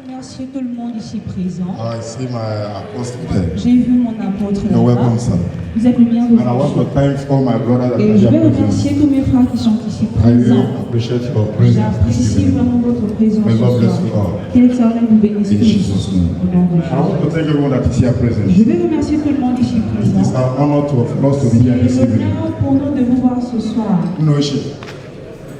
Remercier tout le monde ici présent. I see my apostle there. J'ai vu mon apôtre You're là-bas. welcome, sir. Vous êtes le bienvenu. And I want to thank all my brothers that Et are je vais here present. remercier tous mes frères qui sont ici I really présents. appreciate your presence this J'apprécie evening. vraiment votre présence May ce God bless soir. you all. Que l'Éternel vous bénisse In Jesus' name. au nom de I want to Jésus. thank everyone that is here present. Je vais remercier tout le monde ici It présent. is an honor for us to be here this C'est evening. l'honneur pour nous de vous voir ce soir. No issue.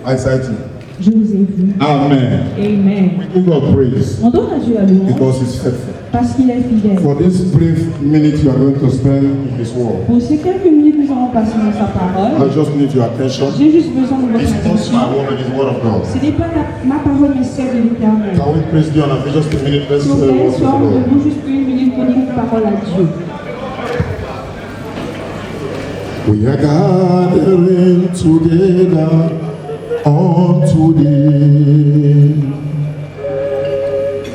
I cite you. Je vous ai vu. Amen. Amen. We give God praise On donne à Dieu la louange because He's faithful. parce qu'il est fidèle. For this brief minute you are going to spend in His word, Pour ces quelques minutes nous allons passer dans sa parole. I just need your attention. J'ai juste besoin de votre It's not my attention. word, it is the word of God. Ce n'est pas ma parole, mais celle de l'Éternel. Can we please be on a just a minute? Let's S'il vous say plaît, what soyons the Lord. debout juste une minute pour dire une parole à Dieu. We are gathering together on today.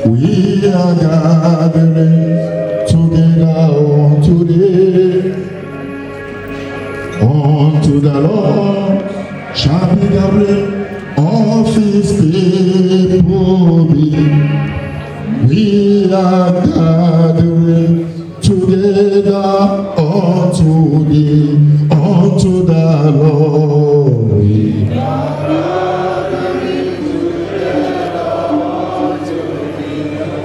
We are gathering together on today. Unto the Lord shall be gathering of His people. We are gathering together unto thee, unto the Lord. We are gathering together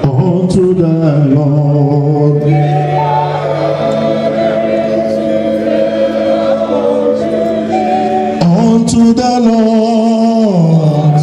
unto the Lord. We are gathering together unto the Lord.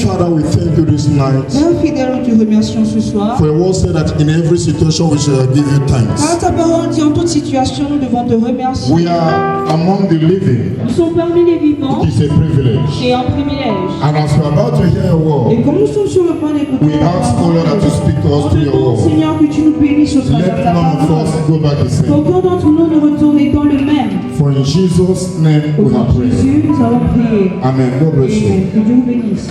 Father, we thank you this night. Père fidèle, nous te remercions ce soir. For your word said that in every situation we shall give you Car thanks. ta parole dit en toute situation, nous devons te remercier. We are among the living. Nous sommes parmi les vivants It is a privilege. et un privilège. And as we are about to hear your Et word, comme nous sommes sur le point d'écouter we ta ask, O Lord, that you speak to us on through te your demande, word. Seigneur, que tu nous bénisses au travers de Let ta none of parole. us go back the same. Qu'aucun d'entre nous ne retourne étant le même. For in Jesus' name Au we nom have de prayed. Jésus, nous avons prié. Amen. God bless you. Amen. Que Dieu vous bénisse.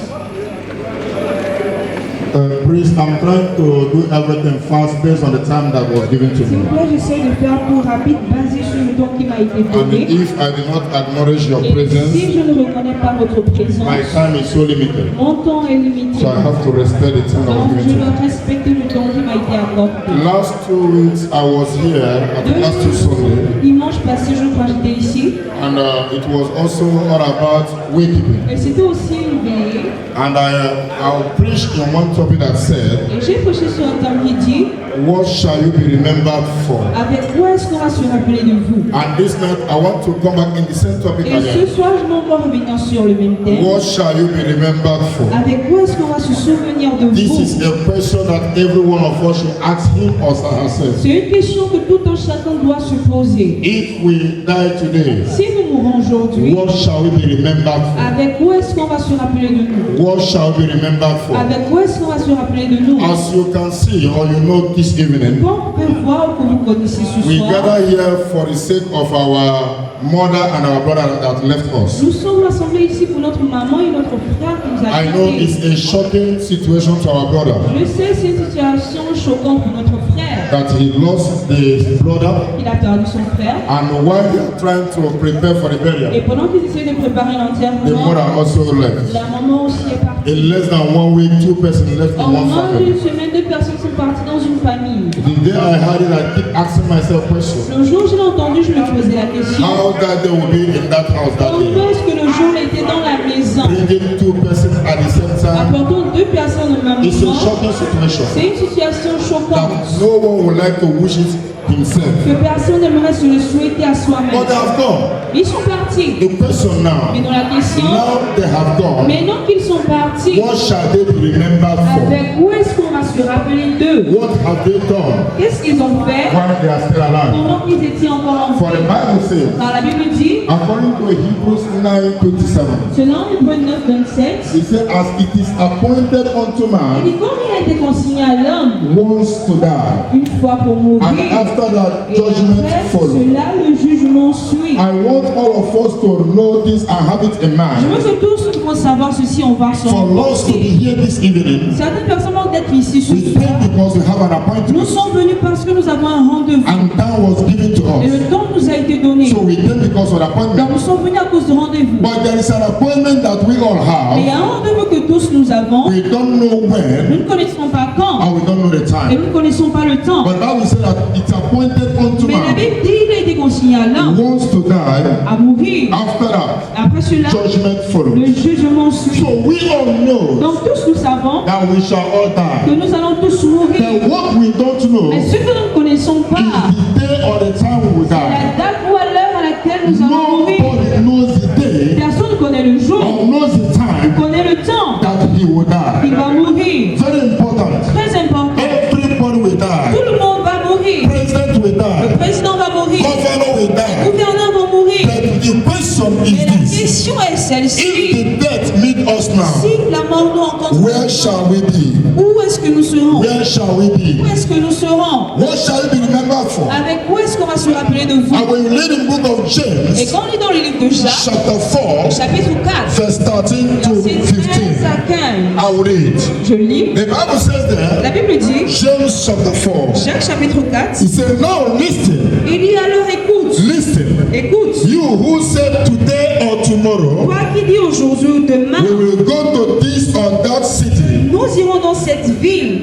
Please, I'm trying to do everything fast based on the time that was given to S'il me. vous plaît, j'essaie de faire plus rapide, basé sur le temps qui m'a été And donné. if I do not acknowledge your Et si presence, je ne reconnais pas votre présence, my time is so limited. mon temps est limité. So I have to respect the time that was Donc, given je to me. dois respecter le temps qui m'a été accordé. Last 2 weeks I was here at the last 2 Sundays, Dimanche passé, je crois que j'étais ici. and it was also all about wakekeeping. Et c'était aussi une veillée. And I'll preach on one topic that said, Et j'ai prêché sur un thème qui dit, what shall you be remembered for? avec quoi est-ce qu'on va se rappeler de vous? And this night I want to come back in the same topic Et ce again. soir, je vais encore revenir sur le même thème. What shall you be remembered for? Avec quoi est-ce qu'on va se souvenir de This vous? is a question that every one of us should ask him or herself. C'est une question que tout un chacun doit se poser. If we die today, Si nous mourons aujourd'hui, what shall we be remembered for? avec quoi est-ce qu'on va se rappeler de nous? What shall we be remembered for? Avec quoi est-ce qu'on va se rappeler de nous? As you can see or you know this evening, Comme vous pouvez voir, que vous connaissez ce we soir, gather here for the sake of our mother and our brother that left us. nous sommes rassemblés ici pour notre maman et notre frère qui nous a I know quittés. it's a shocking situation to our brother Je sais, c'est une situation choquante pour notre frère. that he lost his brother, Il a perdu son frère. and while they are trying to prepare for the burial, Et pendant qu'ils essaient de préparer the l'enterrement, mother also left. la maman aussi est partie. In less than 1 week, 2 persons left En in one moins family. d'une semaine, 2 personnes sont parties dans une famille. The day I heard it, I keep asking myself questions. Le jour où je l'ai entendu, je me posais la question. How that they will be in that house that Comment day? est-ce que le jour était dans la maison, Bringing 2 persons at the same time. apportant 2 personnes au même It's a moment? shocking situation C'est une situation choquante that no one would like to wish it himself. que personne n'aimerait se le souhaiter à soi-même. But they have gone. Ils sont partis. The question Mais now, dans la question, now they have gone. maintenant qu'ils sont partis, What shall they be remembered for? avec où est-ce qu'on va se rappeler d'eux? What have they done Qu'est-ce qu'ils ont fait while they are still alive? pendant qu'ils étaient encore en For the vie? Bible says, Car la Bible dit, according to Hebrews 9:27, selon Hébreux 9, 27, it says, as it is appointed unto il man dit comme il a été consigné à l'homme once to die, une fois pour mourir, and after that et judgment après follows. cela le jugement suit. I want all of us to know this and have it in Je veux mind. que tous nous puissions savoir ceci, on va s'en For us to be porter. here this evening, Certaines personnes manquent d'être ici ce we soir. think because we an Nous appointment. sommes venus parce que nous avons un rendez-vous. And time was given to Et us. le temps nous a été donné. So we came because of the Donc appointment. nous sommes venus à cause du rendez-vous. But there is an appointment that we all Mais il y have. a un rendez-vous que tous nous avons. We don't know Nous when ne connaissons pas quand. and we don't know the Et time. nous ne connaissons pas le temps. But Bible says that it's appointed unto Mais la man Bible dit qu'il a été consigné à l'homme who wants to die. à mourir. After that, Après cela, judgment follows. le jugement suit. So we all know Donc tous nous savons that we shall all que die. nous allons tous mourir. Then what we don't know Mais is ce que nous ne connaissons pas, the day or the time we will c'est die. la date ou à l'heure à laquelle nous allons mourir. Nobody knows the day Personne ne connaît le jour, or knows the time connaît le temps that he will die. qu'il va mourir. Very important. Très important. Everybody will die. Tout le monde va mourir. President will Le die. président va mourir. Governor will Les die. gouverneurs vont mourir. But the question Mais is la this: question est if celle-ci. the death meet us now, Si la mort nous rencontre, where shall we be? où est-ce que nous serons? Where shall we be? Où est-ce que nous serons? What shall we be remembered for? Avec où est-ce qu'on va se rappeler de vous? And when you read in the book of Et James, quand on lit dans le livre de Jacques, chapter 4, chapitre 4, verse 13 to verset 13 15, à 15, I will read. je lis. The Bible says there, La Bible dit, James chapter 4, Jacques chapitre 4, he said, now listen, il dit alors écoute, listen, écoute, you who said today or tomorrow, toi qui dis aujourd'hui ou demain, we will go to this or that city, nous irons dans cette ville,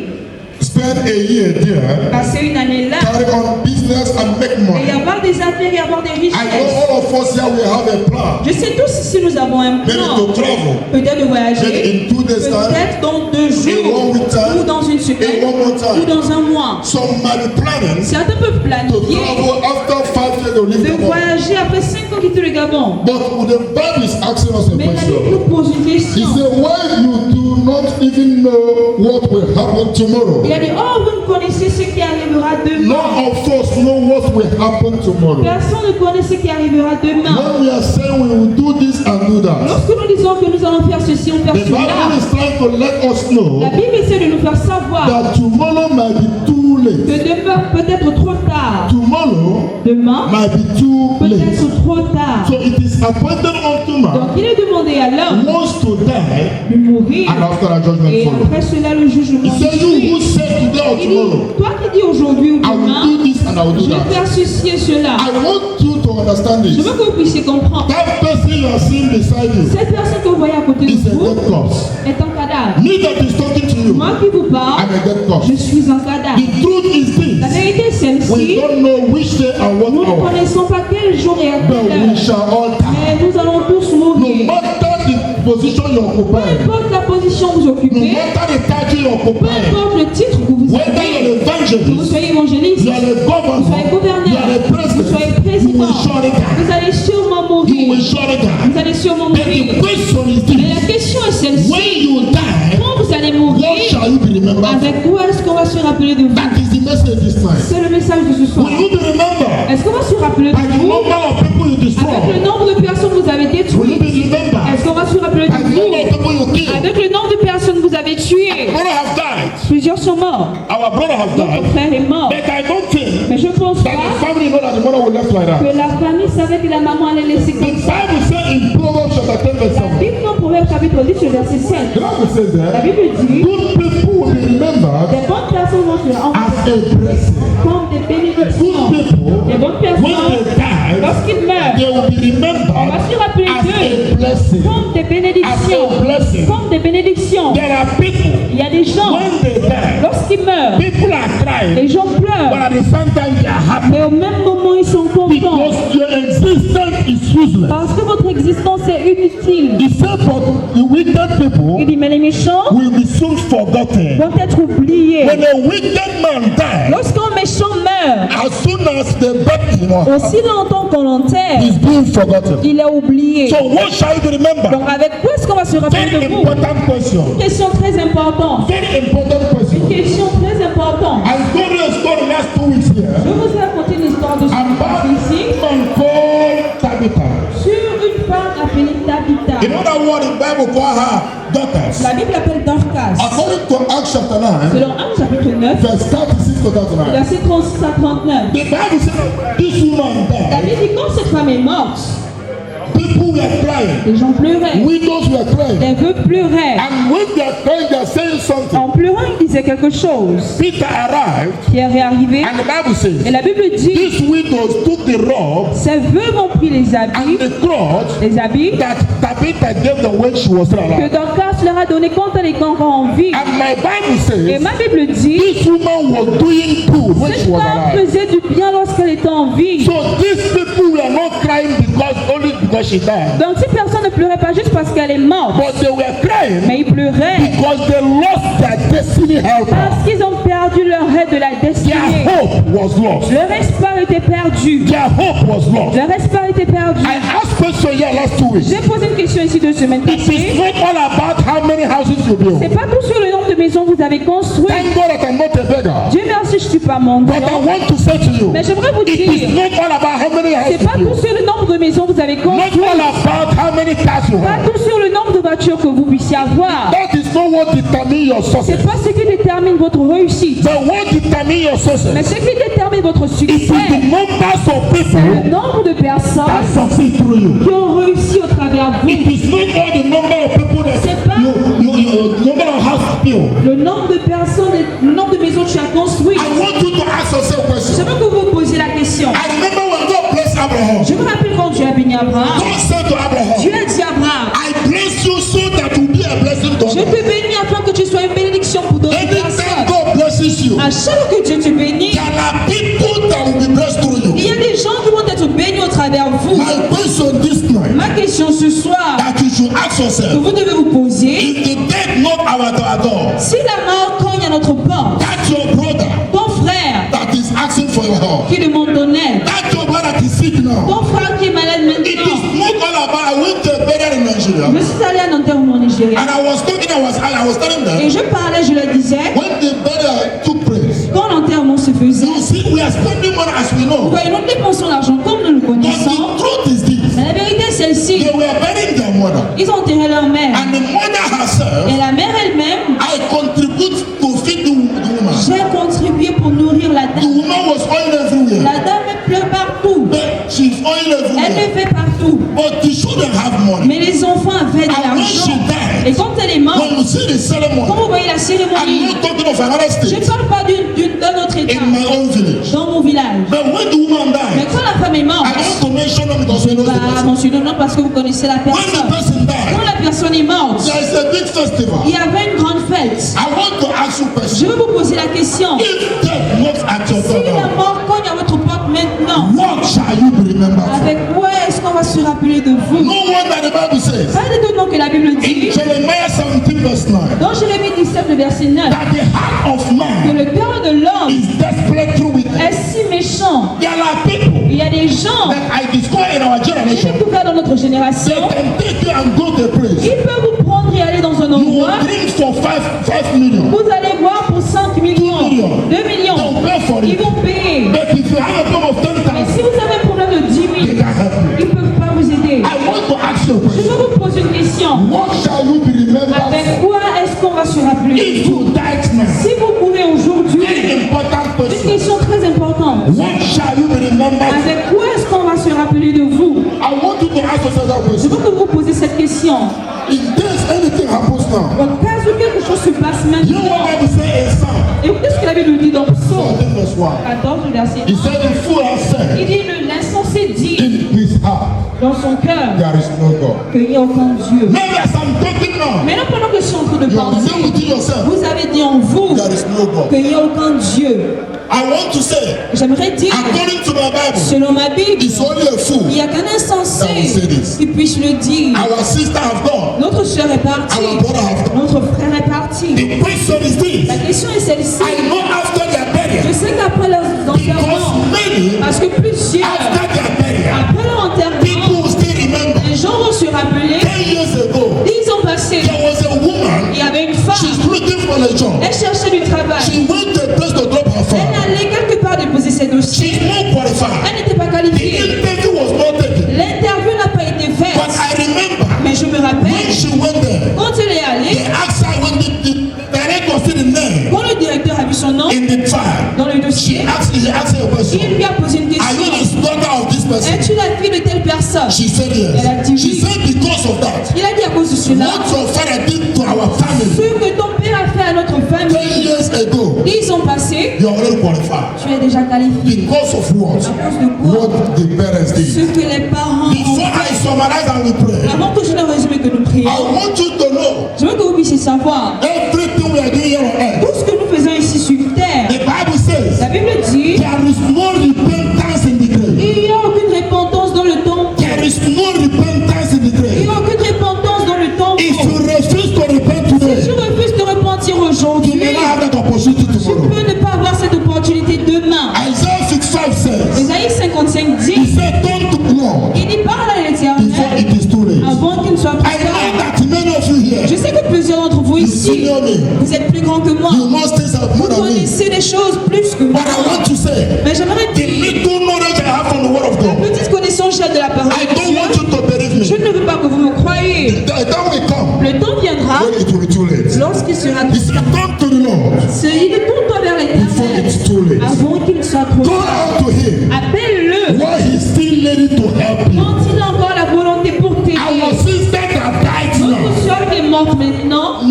spend a year there, passer une année là, carry on business and make et money. avoir des affaires et avoir des I know richesses. all of us here will have a plan. Je sais tous si nous avons un Maybe plan, to travel. peut-être de Maybe voyager, in 2 days time, peut-être dans 2 in 1 jours, week time, ou dans une in semaine, 1 more ou time. dans un mois. Some might be planning Certains peuvent to planifier travel after 5 years to leave de the world. voyager après 5 ans quitter le Gabon. But the Bible is asking us a Mais la Bible question. nous pose une He question. said, why you do not even know what will happen tomorrow? Il a dit, oh, vous ne connaissez ce qui arrivera demain. None of us know what will happen tomorrow. Personne ne connaît ce qui arrivera demain. When we are saying we will do this and do that, Lorsque nous disons que nous allons faire ceci, on the faire Bible cela, is trying to let us la know Bible essaie de nous faire savoir that tomorrow might be too late. que demain peut être trop tard. Tomorrow Demain might be too peut late. être trop tard. So it is appointed unto man Donc il est demandé à l'homme wants to die de mourir. and after that judgment Et follows. après cela, le jugement. He said, you who said today or Il tomorrow, dit, toi qui dis aujourd'hui ou I will demain, do this and I will je do vais that. faire ceci et cela. I want you to understand Je this. veux que vous puissiez comprendre. That person you are seeing beside you Cette personne que vous voyez à côté de is a vous dead corpse. est un cadavre. Me that is talking to you, Moi qui vous parle, I'm a dead corpse. je suis un cadavre. The truth is La this. vérité est We celle-ci. don't know which day and what Nous ne hour, connaissons pas quel jour et à but quelle we heure. shall all die. Mais nous allons tous No mourir. matter the position you Peu occupy, importe la position que vous no occupez, matter the title you peu occupy, importe le titre que vous whether avez, you're an que vous evangelist, soyez évangéliste, you are a vous soyez governor, you are gouverneur, a vous soyez president, you will président, surely die. vous allez sûrement You will mourir. surely die. Vous allez sûrement Then the mourir. question is Mais la this. question est celle-ci. When you die, Quand vous allez what mourir, shall you be remembered for? avec quoi est-ce qu'on va se rappeler de vous? That is the message this time. C'est le message de ce soir. Will you be remembered Est-ce qu'on va se rappeler by de the vous? number of people you Avec destroy? le nombre de personnes que vous avez Will you détruites. be remembered Est-ce qu'on va se rappeler by the de number of vous? people you killed? Avec le nombre de personnes que vous avez tuées. Brother have died. Plusieurs sont morts. Our brother have Notre died. frère est mort. But I don't think Mais je pense that the pas family know that the mother will left like that. que la famille savait que la maman allait laisser The comme ça. Bible says in Proverbs chapter 10 verse La 7. Bible dans Proverbe chapitre 10, le verset 7. The Bible says La that Bible dit, good people will be remembered des bonnes personnes vont se rendre as a blessing. comme des Good bénédictions. people, Les bonnes when they personnes, die, lorsqu'ils meurent, they will be on remembered va se rappeler as d'eux a blessing. comme des As bénédictions. a blessing. Comme des bénédictions. There are people, Il y a des gens, when they die, lorsqu'ils meurent, people are crying, les gens but pleurent. at the same time they are happy Mais au même moment, ils sont contents. because your existence is useless. Parce que votre existence est inutile. He said, but the wicked Il people dit, mais les méchants will be soon forgotten. vont être oubliés. When a wicked man dies, Lorsqu'un méchant meurt, as soon as they bury him, aussi longtemps qu'on l'enterre, he's being forgotten. il est oublié. So what shall you remember? Donc avec quoi est-ce qu'on va se rappeler Very de vous? important question. Une question très importante. Very important Une question. question très importante. I told you a story last 2 weeks Je here vous ai raconté une histoire de ce about ici a woman called Tabitha. sur une femme appelée Tabitha. In other words, the Bible call her daughters. La Bible l'appelle Dorcas. According to Acts chapter 9, Selon Actes chapitre 9, verse 36 to 39, verset 36 à 39. the Bible says this woman La died Bible dit quand cette femme est morte, People were crying. Les gens pleuraient. Widows were crying. Les veuves pleuraient. And when they are crying, they are saying something. En pleurant, ils disaient quelque chose. Peter arrived, Pierre est arrivé. and the Bible Et says, la Bible dit, these widows took the robe ces veuves ont pris les and habits, the cloth les habits that Tabitha gave them when she was still que alive. Dorcas leur a donné quand elle était encore en vie. And my Bible Et says, ma Bible dit, this woman was doing good when she cette was femme alive. faisait du bien lorsqu'elle était en vie. So these people were not crying only because she died, Donc ces personnes ne pleuraient pas juste parce qu'elle est morte, but they were crying mais ils pleuraient because they lost their destiny helper. parce qu'ils ont perdu leur aide de la Their destinée. hope was lost. Leur espoir était perdu. Their hope was lost. Leur espoir était perdu. I asked question here last 2 weeks. J'ai posé une question ici 2 semaines It is passées. not all about how many houses you build. C'est pas tout sur le nombre de maisons que vous avez construites. Thank God that I'm not a beggar. Dieu merci, je suis pas mon But I Dieu. want to say to you, Mais j'aimerais vous it is dire, not all about how many houses c'est pas you tout build. sur le nombre de maisons que vous avez Not construites. all about how many cars you Pas have. tout sur le nombre de voitures que vous puissiez avoir. That is not what determines your C'est success. pas ce qui détermine votre réussite. But what determines your Mais success ce qui détermine votre is succès, the numbers of c'est people le nombre de that personnes succeed through you. qui ont réussi au travers de It vous. is not all the number of people that C'est pas number of house built. le nombre de personnes, le nombre de maisons que tu as construites. I want you to ask yourself a Je question. veux que vous vous posiez la question. I remember when God blessed Abraham. Je me rappelle quand Dieu a béni Abraham. God said to Abraham, Dieu a dit à Abraham, I bless you so that you be a blessing to je others. te bénis afin que tu sois une bénédiction pour d'autres Anytime personnes. God blesses you, À chaque fois que Dieu te bénit, there are people that will be blessed through il you. y a des gens qui vont être bénis au travers de vous. My question this night Ma question ce soir that you should ask que yourself, vous devez vous poser, if the dead knock our door, si la mort cogne à notre porte, that's your brother ton frère that is asking for your help. qui demande ton aide, That's your brother that is sick now. ton frère qui est malade It maintenant. is not all about, I went to a burial in Nigeria Je suis allée à un enterrement au Nigeria and I was talking, I was telling them, et je parlais, je leur disais, when the burial took place, quand l'enterrement se faisait, you see, we are spending money as we vous know. voyez, nous dépensons l'argent comme nous le But connaissons. the truth is this, Mais la vérité est celle-ci, they were burying their mother. ils ont enterré leur mère. And the mother herself, Et la mère elle-même, I contribute to feed the woman. j'ai contribué pour nourrir la The dame. woman was oil everywhere. La dame elle pleure partout. But she's oil Elle everywhere. le fait partout. But the children have money. Mais les enfants avaient de And when she l'argent. died, Et quand elle est morte, when you see the quand ceremony, vous voyez la I'm cérémonie, not talking of another je ne state, parle pas d'un autre état, in my own village. dans mon village. But when the woman Mais died, quand la femme est morte, I want to mention them because we know the bah, person. mentionne le nom parce que vous connaissez la When the personne. person Quand died, la personne est morte, there is a big festival. il y avait une grande fête. I want to ask you a Je question. veux vous poser la question. If death knocks at your Si la door, mort cogne à votre porte maintenant, what shall you be remembered for? avec quoi est-ce qu'on va se rappeler de vous? No wonder the Bible says Pas d'étonnement que la Bible in dit, Jeremiah 17 verse 9 dans Jérémie 17, le verset 9, that the heart of que man le cœur de l'homme is desperate through wickedness. est si méchant. There are people Il y a des gens that I discover in our qui generation. sont ouverts dans notre They génération. can take you and go to a place. Ils peuvent vous prendre et aller dans un You will endroit. drink for 5 million. Vous allez voir pour 5 millions, 2 millions. They'll pay for Ils it. vont payer. But if you have a problem of Mais 10,000, si vous avez un problème de 10 they 000, can help you. ils ne peuvent pas vous aider. I want to ask you a Je question. veux vous poser une question. What shall you be remembered for? Avec quoi est-ce qu'on va se rappeler de If vous? you died now, Si vous mourrez aujourd'hui, very important une question. question très importante. What shall you be remembered for? Avec quoi est-ce qu'on va se rappeler de vous? I want you to ask yourself that Je question. veux que vous posiez cette question. In case anything happens now, Au cas où quelque chose se passe you know maintenant, what I will say in Psalm écoutez ce que la Bible dit dans Psaume 14 verse 1. 14, verset He 1. said, the fool has said Il dit, l'insensé dit in his heart, dans son cœur there is no God. qu'il n'y a aucun Dieu. Maybe as I'm talking now, Mais là, pendant que je suis en train de you are saying parler, within yourself, vous avez dit en vous there is no God. qu'il n'y a aucun Dieu. I want to say, J'aimerais dire, according to my Bible, selon ma Bible, it's only a fool. il n'y a qu'un insensé qui puisse le dire. Our sister have gone. Notre soeur est partie, Our brother have gone. notre frère est parti. The question is this. La question est celle-ci. I know after their Je burial, sais qu'après leur because enterrement, many parce que plusieurs, after their burial, après leur enterrement, people will still remember. les gens vont se rappeler, 10 years ago, 10 ans passés, there was a woman, il y avait une femme, she's looking for a job. elle cherchait du travail. She went to a place to drop her Elle phone. allait quelque part déposer ses dossiers. She's not qualified. Elle n'était pas The qualifiée. interview was not taken. L'interview n'a pas été But faite. I remember Mais je me when rappelle, she went there, quand elle est they allée, asked her when the director said the name quand le directeur a vu son nom in the file. dans le She dossier, asked her a question. il lui a posé une Are you question. the daughter of this person? Es-tu la fille de telle personne? She said Elle a yes. dit She oui. said because of that, Il a dit à cause de cela, what your father did to our ce family que ton père a fait à notre 10 famille, years ago, 10 ans passés, you are already qualified. tu es déjà qualifié. Because of what? À cause de quoi? What the parents Ce did. que les parents ont Before I fait. summarize and we pray, Avant que je ne résume que nous prions, I want you to know je veux que vous puissiez savoir everything we are doing here on earth. tout ce que nous faisons ici sur terre. The Bible says La Bible dit, there is no repentance in the grave. il n'y a aucune repentance dans le tombe. There is no repentance in the Il n'y grave. a aucune repentance dans le tombe. If you refuse to repent Si today, tu refuses de repentir you aujourd'hui, may not have that opportunity tu tomorrow. peux ne pas avoir cette opportunité demain. Isaiah 65 says, Ésaïe 55 he dit, said, turn to the Lord il dit parle à before l'Éternel it is too late. avant qu'il ne soit I plus know tard. that many of you here, Je sais que plusieurs d'entre vous you ici, senior me, vous êtes plus grands que moi. you know things more Vous than me. connaissez des choses plus que moi. But I want to say, Mais j'aimerais the dire, little knowledge I have from the word of God, petite connaissance j'ai de la parole I de don't want Dieu, you to believe je me. ne veux pas que vous me croyiez. The time will come Le temps viendra when it will be too late. lorsqu'il sera He said, turn to the Lord il est tourne-toi vers before l'Éternel it's too late. avant qu'il soit trop Go tard. out to him Appelle-le while he's still ready to help you. quand il a encore la volonté pour t'aider. Our sister that died now, Notre soeur qui est morte maintenant,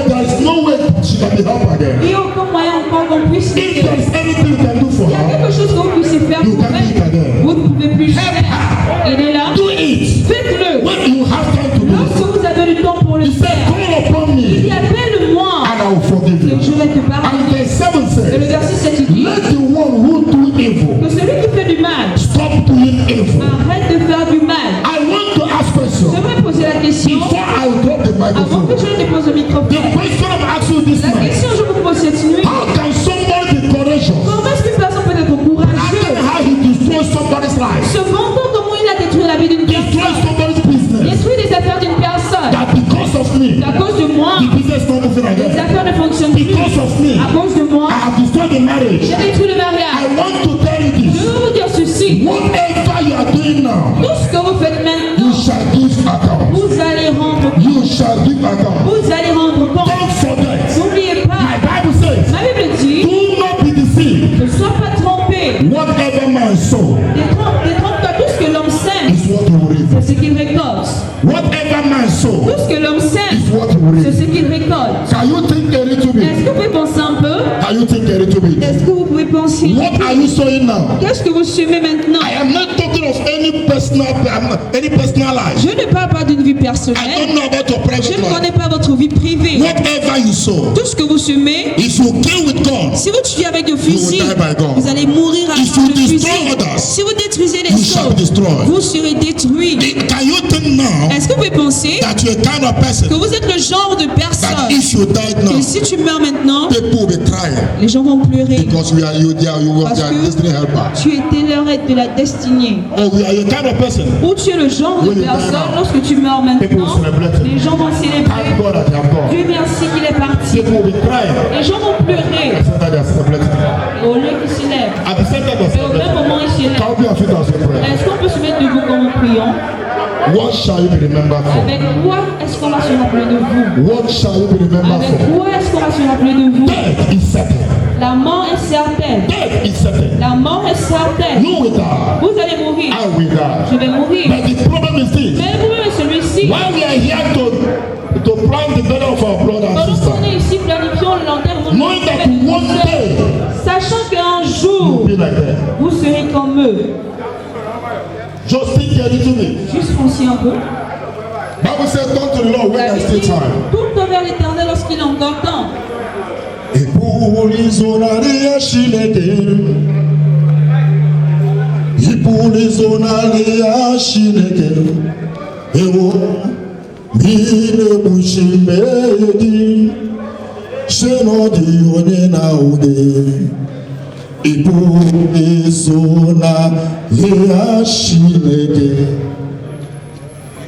there's no way she can be helped again. il n'y a aucun moyen encore qu'on puisse If l'aider. there's anything you can do for Il y a her, quelque chose que vous puissiez faire you pour can't do it elle. again. Vous ne pouvez plus le faire. Il est là. Do it Faites-le. when you have time to do Lorsque it. vous avez le temps pour le He said, faire, call upon il dit me appelle-moi and I will forgive et je you. vais te And pardonner. verse 7 Et le says, verset 7 il dit let the one who do evil que celui qui fait du mal stop doing evil. arrête de faire du mal. I want to ask questions J'aimerais poser la question before I drop the avant que microphone. je ne dépose le The microphone. question I'm asking you this La night, question que je vous pose cette nuit, how can somebody be courageous comment est-ce qu'une personne peut être after courageuse? how he destroys somebody's life, Se vantant comment il a détruit la vie d'une destroys personne, somebody's business, détruit les affaires d'une personne. that because of me, À cause de moi, the business not moving les again. affaires ne fonctionnent plus. Because of me, À cause de moi, I have destroyed the marriage. j'ai détruit le I mariage. want to tell you Je this. veux vous dire ceci. Whatever you are doing now, Tout ce que vous faites you maintenant, shall give account. vous allez rendre compte. You shall give account. Vous allez rendre compte. Don't forget. N'oubliez My pas, Bible says, ma Bible dit, do not be deceived. ne sois pas trompé. Whatever man sow Détrompe-toi, tout ce que l'homme sème, is what he will reap. c'est ce qu'il récolte. Whatever man sow Tout ce que l'homme sème, is what he will c'est reap. ce qu'il récolte. Can you think a little Est-ce bit? que vous pouvez penser un peu? Can you think a little bit? Est-ce que vous pouvez penser? What are you sowing now? Qu'est-ce que vous semez maintenant? I am not talking of any personal life. Je ne parle pas d'une vie I personnelle. don't know about your Je private ne life. connais pas votre vie privée. Whatever you sow, Tout ce que vous semez, if you kill with God, si vous tuez avec le fusil, die by God. vous allez mourir If avec you le fusil. destroy others, Si vous détruisez les you shall be autres, destroyed. vous serez détruits. Can you think now Est-ce que vous pouvez penser that you're a kind of que person vous êtes le genre de that personne if you died now, que si tu meurs maintenant, people will be crying les gens vont pleurer because we are you were parce their que destiny helper? tu étais leur aide de la destinée. Or we are a kind of person. Ou tu es le genre de Oui, personne, maintenant. lorsque tu meurs People maintenant, will celebrate. les gens vont célébrer. Thank God that they have gone. Dieu merci qu'il est parti. People will be crying. Les gens vont pleurer At the same time they are celebrating. au lieu qu'ils s'élèvent. At the same time they are Mais au même celebrating. moment, ils s'élèvent. Can we be on feet as we pray? Est-ce qu'on peut se mettre debout quand nous prions? What shall you be remembered for? Avec quoi est-ce qu'on va se rappeler de vous? What shall you be remembered Avec for? quoi est-ce qu'on va se rappeler de vous? Death is certain. La mort est certaine. Death is certain. La mort est certaine. You will die. Vous allez mourir. I will die. Je vais mourir. But the problem is this. Mais le problème est celui-ci. Why we are here to plan the better of our brother and Pendant sister, qu'on est ici, planifions le lanterne, knowing that one day sachant qu'un you'll jour, be like that. vous serez comme eux. Just think a little bit. Juste pensez un peu. Bible says, turn to the Lord when La there is Bible still dit, time. tourne vers l'Éternel lorsqu'il est encore temps. Ipulizonaria Shineke. Ipulizonaria Shineke. Ewo mine bushimedi. Shenodi onye na ude. Ipulizonaria Shineke.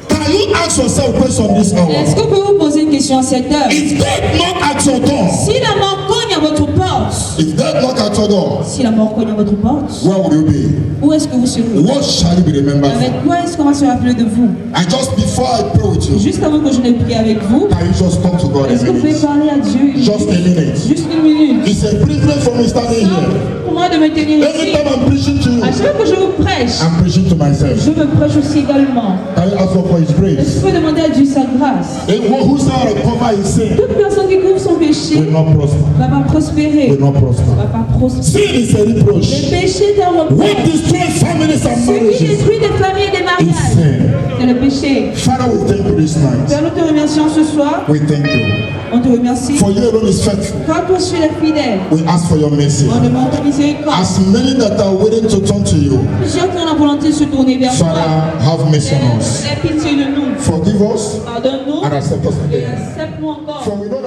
Can you ask yourself a question this hour? Est-ce que vous pouvez vous poser une question à cette heure? Is death not at your door? Si la mort cogne cogne à votre porte, if death knock at your door, si la mort cogne à votre porte, where will you be? où est-ce que vous serez? What shall you be remembered Avec for? quoi est-ce qu'on va se rappeler de vous? And just before I pray with you, Juste avant que je n'ai prié avec vous, can you just talk to God est-ce a que vous pouvez minute? parler à Dieu Just a minute. Juste une minute. It's a privilege for me standing here. Pour moi de me tenir ici. Anytime I'm preaching to you, À chaque fois que je vous prêche, I'm preaching to myself. je me prêche aussi également. Can you ask for His Est-ce grace? que vous pouvez demander à Dieu sa grâce? And whosoever cover His sin Toute personne qui couvre son péché will not prosper. va pas prospérer. Will not prosper. Va pas prospérer. Sin is a Le reproach. péché est un What reproche. destroys families and Ce qui marriages détruit des familles et des is mariages, sin. c'est le péché. Father, we thank you this night. Père, nous te remercions ce soir. We thank you. On te remercie. For you alone is faithful. Quand toi tu es fidèle, We ask for your mercy. on demande ta miséricorde. As many that are waiting to turn to you, Plusieurs qui ont la volonté de se tourner vers toi. Father, have mercy on us. Aie pitié de nous. Forgive us Pardonne-nous and accept us et again. accepte-nous encore. For we know